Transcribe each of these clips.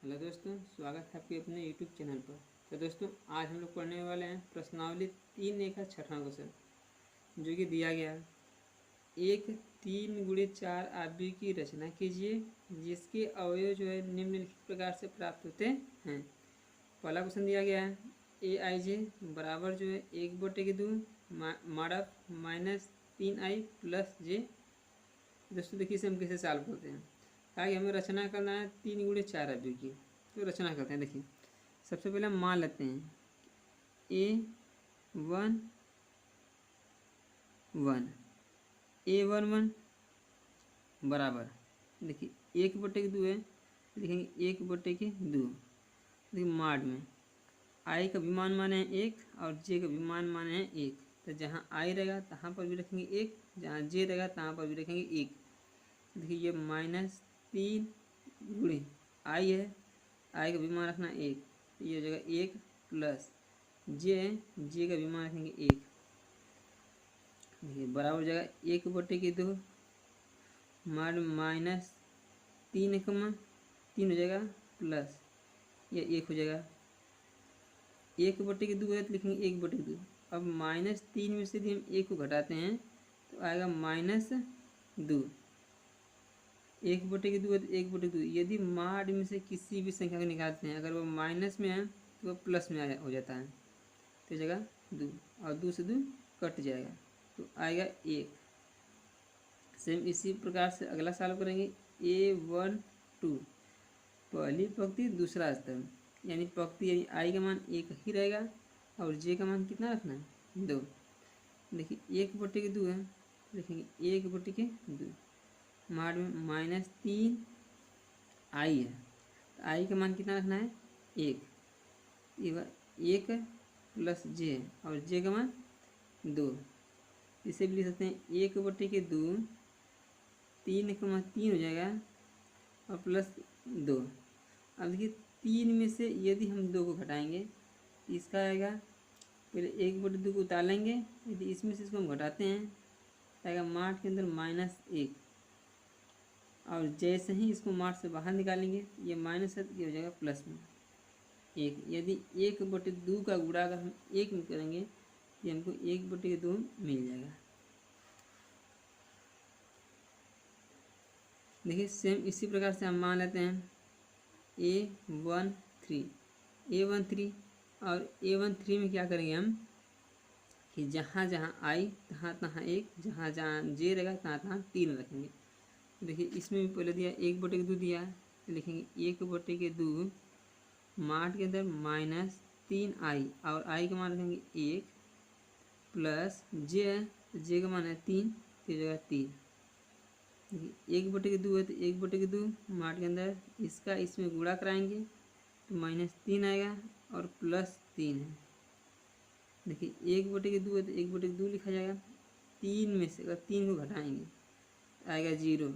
Hello दोस्तों, स्वागत है आपके अपने यूट्यूब चैनल पर। तो दोस्तों, आज हम लोग पढ़ने वाले हैं प्रश्नावली 3 का छठवां क्वेश्चन, जो कि दिया गया है। एक 3 × 4 आव्यूह की रचना कीजिए जिसके अवयव जो है निम्नलिखित प्रकार से प्राप्त होते हैं। पहला क्वेश्चन दिया गया है AIJ बराबर जो है 1/2 माडफ -3i + j। दोस्तों देखिए, इसे हम कैसे सॉल्व करते हैं। ताकि हमें रचना करना है 3 × 4 आव्यूह की, तो रचना करते हैं। देखिए, सबसे पहले मान लेते हैं A11 A11 बराबर, देखिए 1/2 है, लिखेंगे 1/2। देखिए माड में आई का भी मान माने हैं 1 और जे का भी मान माने हैं 1, तो जहाँ आई रहेगा तहाँ पर भी रखेंगे 1, जहाँ जे रहेगा तहाँ पर भी रखेंगे 1। देखिए ये -3 गुणे आई है, आई का भी मान रखना 1, तो ये हो जाएगा 1 प्लस जे का भी मान रखेंगे 1। देखिए बराबर हो जाएगा 1/2 माड -3 हो जाएगा प्लस ये 1 हो जाएगा। 1/2 है तो लिखेंगे 1/2। अब -3 में से यदि हम 1 को घटाते हैं तो आएगा -2। 1/2 है तो 1/2। यदि माड में से किसी भी संख्या को निकालते हैं, अगर वो माइनस में है तो वो प्लस में हो जाता है, तो जगह 2 और 2 से 2 कट जाएगा, तो आएगा 1। सेम इसी प्रकार से अगला सॉल्व करेंगे A12 पहली पंक्ति दूसरा स्तर, यानी पंक्ति यानी आई का मान 1 ही रहेगा और जे का मान कितना रखना है 2। देखिए 1/2 है, लिखेंगे 1/2 माड में -3 आई है, तो आई का मान कितना रखना है 1। 1 प्लस जे और जे का मान 2, इसे भी लिख सकते हैं 1/2 3 हो जाएगा और प्लस 2। अब देखिए 3 में से यदि हम 2 को घटाएंगे तो इसका आएगा, पहले 1/2 को उतार लेंगे, यदि इसमें से इसको हम घटाते हैं तो आएगा माठ के अंदर -1, और जैसे ही इसको माठ से बाहर निकालेंगे ये माइनस है तो ये हो जाएगा प्लस में 1। यदि 1/2 का गुणा अगर हम 1 में करेंगे तो हमको 1/2 मिल जाएगा। देखिए सेम इसी प्रकार से हम मान लेते हैं A13 और A13 में क्या करेंगे हम कि जहाँ जहाँ आई तहाँ तहाँ 1, जहाँ जहाँ जे रहेगा तहाँ तहाँ 3 रखेंगे। देखिए इसमें भी पहले दिया 1/2 दिया है, तो लिखेंगे 1/2 माठ के अंदर -3 आई और आई का मान रखेंगे 1 प्लस जे का मान है 3, तो जगह 3। देखिए 1/2 है तो 1/2 माठ के अंदर इसका इसमें गुणा कराएंगे तो -3 आएगा और +3 है। देखिए 1/2 है तो 1/2 लिखा जाएगा। 3 में से अगर 3 को घटाएंगे तो आएगा 0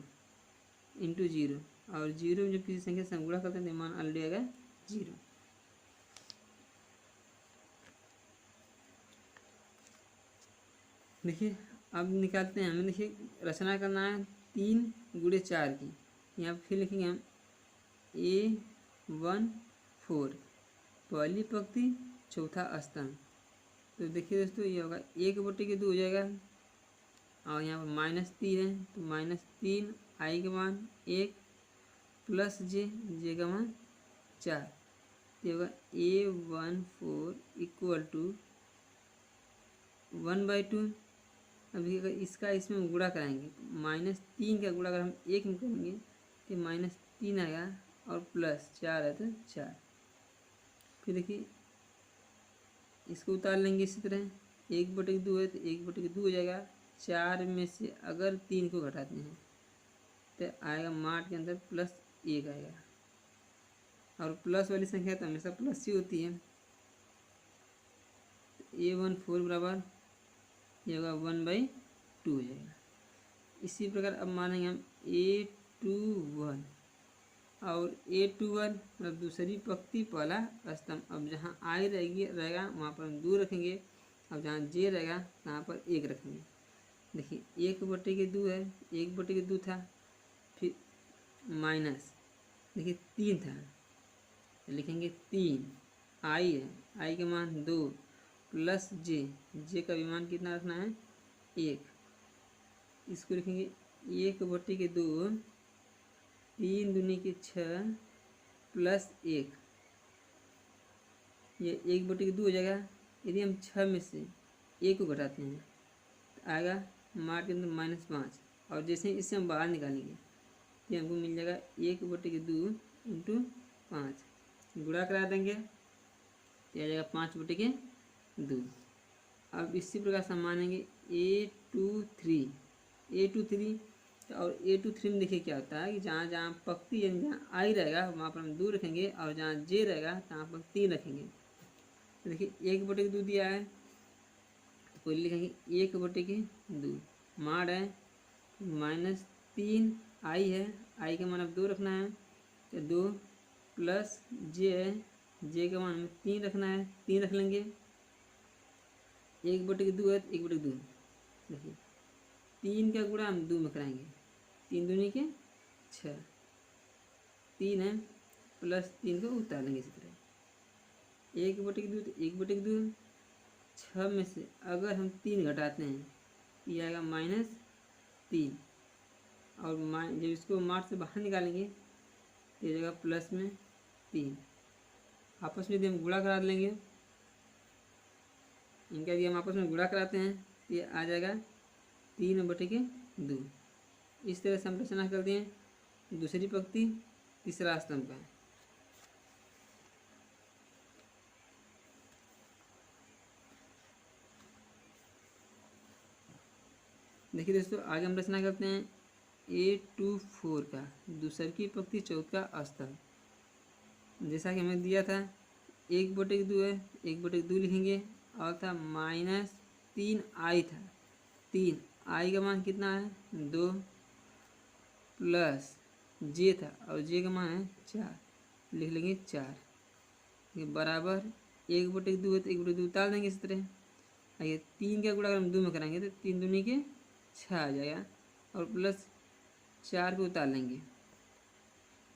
इंटू 0, और 0 में जब किसी संख्या से हम गुणा करते हैं तो मान ऑलरेडी आएगा 0। देखिए अब निकालते हैं हमें। देखिए रचना करना है 3 × 4 की। यहाँ फिर लिखेंगे हम A14 पहली पंक्ति चौथा स्तंभ। तो देखिए दोस्तों ये होगा 1/2 हो जाएगा, और यहाँ पर -3 है तो -3 आई का मान 1 प्लस जे का मान 4, ये होगा A14 = 1/2। अभी अगर इसका इसमें गुणा कराएंगे तो -3 का गुणा अगर हम 1 में करेंगे तो -3 आएगा और +4 है तो 4। फिर देखिए इसको उतार लेंगे इसी तरह, 1/2 है तो 1/2 हो जाएगा। 4 में से अगर 3 को घटाते हैं तो आएगा माठ के अंदर +1 आएगा, और प्लस वाली संख्या तो हमेशा प्लस ही होती है। A14 बराबर ये होगा 1/2 हो जाएगा। इसी प्रकार अब मानेंगे हम A21 और A21 मतलब दूसरी पंक्ति पहला स्तंभ। अब जहाँ आई रहेगा वहाँ पर हम 2 रखेंगे, अब जहाँ जे रहेगा वहाँ पर 1 रखेंगे। देखिए 1/2 है, 1/2 था, फिर माइनस देखिए 3 था, तो लिखेंगे 3, आई है, आई का मान 2 प्लस जे, जे का भी मान कितना रखना है 1। इसको लिखेंगे 1/2, 3 दूनी के 6 प्लस 1, ये 1/2 हो जाएगा। यदि हम 6 में से 1 को घटाते हैं तो आएगा मार्क के अंदर -5, और जैसे इससे हम बाहर निकालेंगे तो हमको मिल जाएगा 1/2 इंटू 5, गुणा करा देंगे तो आ जाएगा 5/2। अब इसी प्रकार से हम मानेंगे A23 और A23 में देखिए क्या होता है कि जहाँ जहाँ पंक्ति यानी जहाँ आई रहेगा वहाँ पर हम 2 रखेंगे, और जहाँ जे रहेगा तहाँ पर 3 रखेंगे। तो देखिए 1/2 दिया है तो कोई लिखेंगे 1/2, मार है -3 आई है, आई का मान अब 2 रखना है तो 2 प्लस जे है, जे का मान हमें 3 रखना है, 3 रख लेंगे। 1/2 है तो 1/2, देखिए 3 का गुणा हम 2 में कराएंगे, 3 दूनी के 6, 3 है प्लस 3 को उतार लेंगे इसी तरह। 1/2 तो 1/2, 6 में से अगर हम 3 घटाते हैं तो ये आएगा -3, और जब इसको मार्क से बाहर निकालेंगे तो ये जाएगा प्लस में 3। आपस में यदि हम गुणा करा लेंगे, इनका यदि हम आपस में गुणा कराते हैं तो ये आ जाएगा 3/2। इस तरह से हम रचना करते हैं दूसरी पंक्ति तीसरा स्तंभ का। देखिए दोस्तों, आगे हम रचना करते हैं A24 का दूसरी पंक्ति चौथा स्तंभ। जैसा कि हमें दिया था 1/2 है, 1/2 लिखेंगे, और था -3 आई था, 3 आई का मान कितना है 2 प्लस जे था, और जे का मान है 4, लिख लेंगे 4, ये बराबर 1/2 है तो 1/2 उतार देंगे इस तरह। आइए 3 का गुणा अगर हम 2 में कराएंगे तो 3 दूनी के 6 आ जाएगा, और प्लस 4 को उतार लेंगे।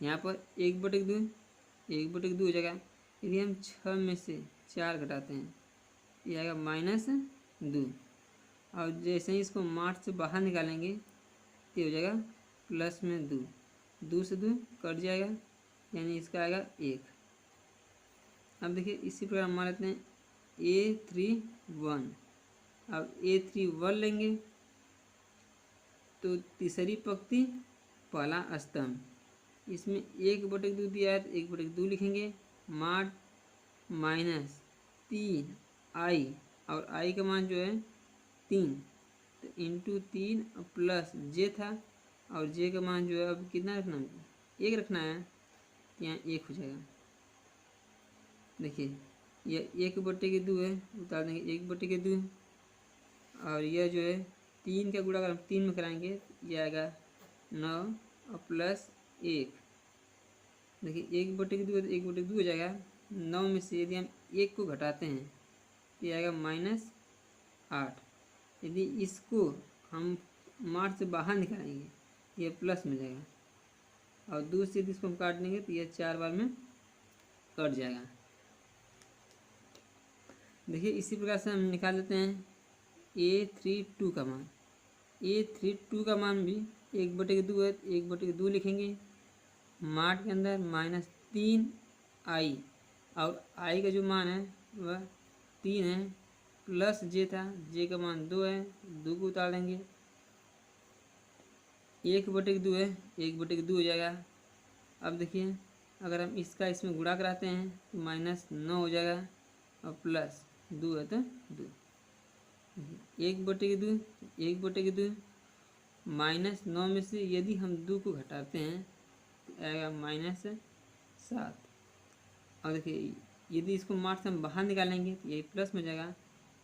यहाँ पर 1/2 हो जाएगा। यदि हम 6 में से 4 घटाते हैं ये आएगा -2, और जैसे ही इसको मार्च से बाहर निकालेंगे तो हो जाएगा प्लस में 2, 2 से 2 कट जाएगा, यानी इसका आएगा 1। अब देखिए इसी प्रकार हम मान लेते हैं A31। अब A31 लेंगे तो तीसरी पंक्ति पहला स्तंभ, इसमें 1/2 दिया है तो 1/2 लिखेंगे, मार्ट -3 आई, और आई का मान जो है 3, तो इंटू 3 प्लस जे था, और जे का मान जो है अब कितना रखना है 1 रखना है, यहाँ 1 हो जाएगा। देखिए यह 1/2 है, उतार देंगे 1/2, और यह जो है 3 का गुणा अगर हम 3 में कराएंगे यह आएगा 9 और प्लस 1। देखिए 1/2 है तो 1/2 हो जाएगा। 9 में से यदि हम 1 को घटाते हैं तो यह आएगा -8। यदि इसको हम मार्च से बाहर निकालेंगे यह प्लस में जाएगा, और 2 से यदि इसको हम काट देंगे तो यह 4 बार में कट जाएगा। देखिए इसी प्रकार से हम निकाल लेते हैं A32 का मान। A32 का मान भी 1/2 है, 1/2 लिखेंगे, मार्ट के अंदर -3 आई, और आई का जो मान है वह 3 है, प्लस जे था, जे का मान 2 है, 2 को उतार देंगे, 1/2 है, 1/2 हो जाएगा। अब देखिए अगर हम इसका इसमें गुणा कराते हैं तो -9 हो जाएगा, और प्लस 2 है तो 2, 1/2, 1/2, -9 में से यदि हम 2 को घटाते हैं तो आएगा -7। और देखिए यदि इसको मार्क्स हम बाहर निकालेंगे तो यही प्लस में जाएगा,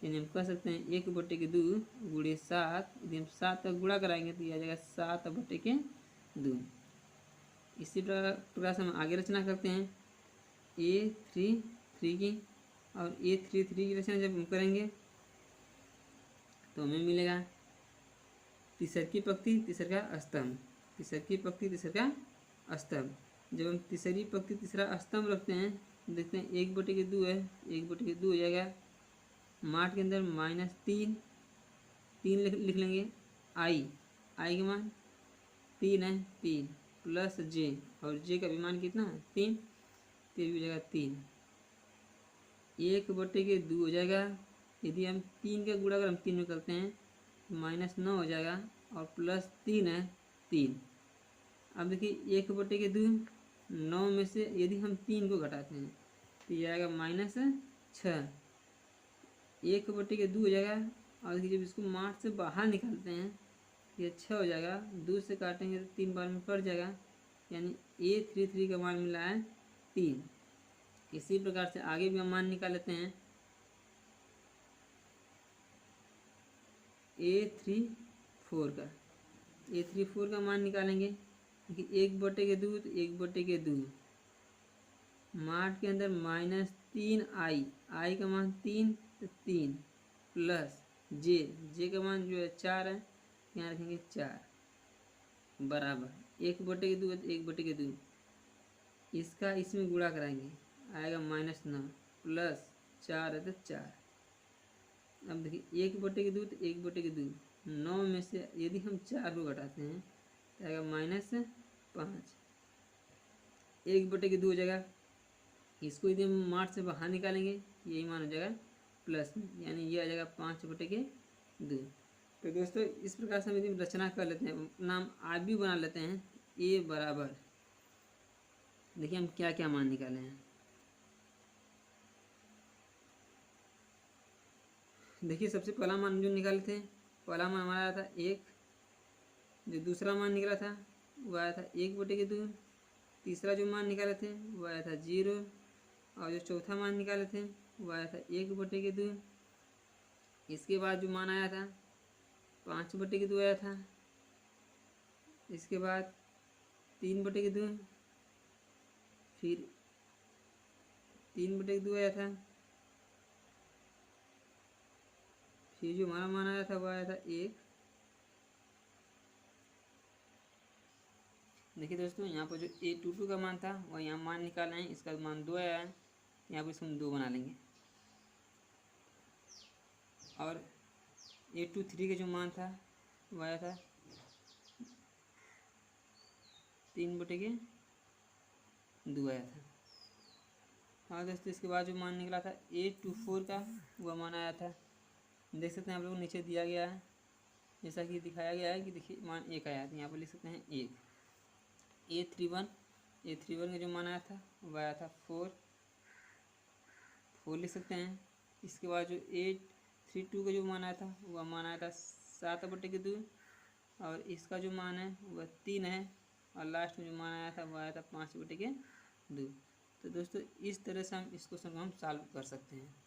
यानी हम कह सकते हैं 1/2 गुणे 7, यदि हम 7 का गुणा कराएंगे तो यह आ जाएगा 7/2। इसी प्रकार से हम आगे रचना करते हैं A33 की, और A33 की रचना जब हम करेंगे तो हमें मिलेगा तीसरी पंक्ति तीसरा स्तंभ, तीसरी पंक्ति तीसरा स्तंभ। जब हम तीसरी पंक्ति तीसरा स्तंभ रखते हैं, देखते हैं 1/2 है, 1/2 हो जाएगा। माठ के अंदर -3 लिख लेंगे। आई का मान 3 है, 3 प्लस जे, और जे का भी मान कितना है 3, तो ये भी हो जाएगा 3। 1/2 हो जाएगा। यदि हम 3 का गुणा अगर हम 3 में करते हैं तो -9 हो जाएगा, और प्लस 3 है 3। अब देखिए 1/2 9 में से यदि हम 3 को घटाते हैं तो ये आएगा -6। 1/2 हो जाएगा। और देखिए जब इसको मार्च से बाहर निकालते हैं ये 6 हो जाएगा। 2 से काटेंगे तो 3 बार में कट जाएगा, यानी A33 का मान मिला है 3। इसी प्रकार से आगे भी हम मान निकाल लेते हैं। A34 का मान निकालेंगे। देखिए 1/2 तो 1/2, माठ के अंदर -3 आई का मान 3 तो 3 प्लस जे का मान जो है 4 है, यहाँ रखेंगे 4 बराबर 1/2 है तो 1/2, इसका इसमें गुणा कराएंगे आएगा -9 प्लस 4 है तो 4। अब देखिए 1/2 तो 1/2, 9 में से यदि हम 4 को घटाते हैं तो आएगा -5। 1/2 हो जाएगा। इसको यदि हम मार्च से बाहर निकालेंगे यही मान हो जाएगा प्लस में, यानी ये आ जाएगा 5/2। तो दोस्तों इस प्रकार से हम यदि रचना कर लेते हैं, नाम आज भी बना लेते हैं। ए बराबर, देखिए हम क्या क्या मान निकाले हैं। देखिए सबसे पहला मान जो निकाले थे, पहला मान हमारा आया था 1। जो दूसरा मान निकला था वो आया था 1/2। तीसरा जो मान निकाले थे वो आया था 0। और जो चौथा मान निकाले थे वो आया था 1/2। इसके बाद जो मान आया था 5/2 आया था। इसके बाद 3/2, फिर 3/2 आया था। फिर जो हमारा मान आया था वो आया था 1। देखिए दोस्तों यहाँ पर जो A22 का मान था वह यहाँ मान निकाले हैं, इसका मान 2 आया है, यहाँ पर इसको हम 2 बना लेंगे। और A23 का जो मान था वो आया था 3/2 आया था। हाँ दोस्तों इसके बाद जो मान निकला था A24 का वह मान आया था, देख सकते हैं आप लोग नीचे दिया गया है, जैसा कि दिखाया गया है कि देखिए मान 1 आया था, यहाँ पर लिख सकते हैं 1। A31 का जो मान आया था वह आया था 4 लिख सकते हैं। इसके बाद जो A32 का जो मान आया था वह मान आया था 7/2, और इसका जो मान है वह 3 है, और लास्ट में जो मान आया था वह आया था 5/2। तो दोस्तों इस तरह से हम इस क्वेश्चन को हम सॉल्व कर सकते हैं।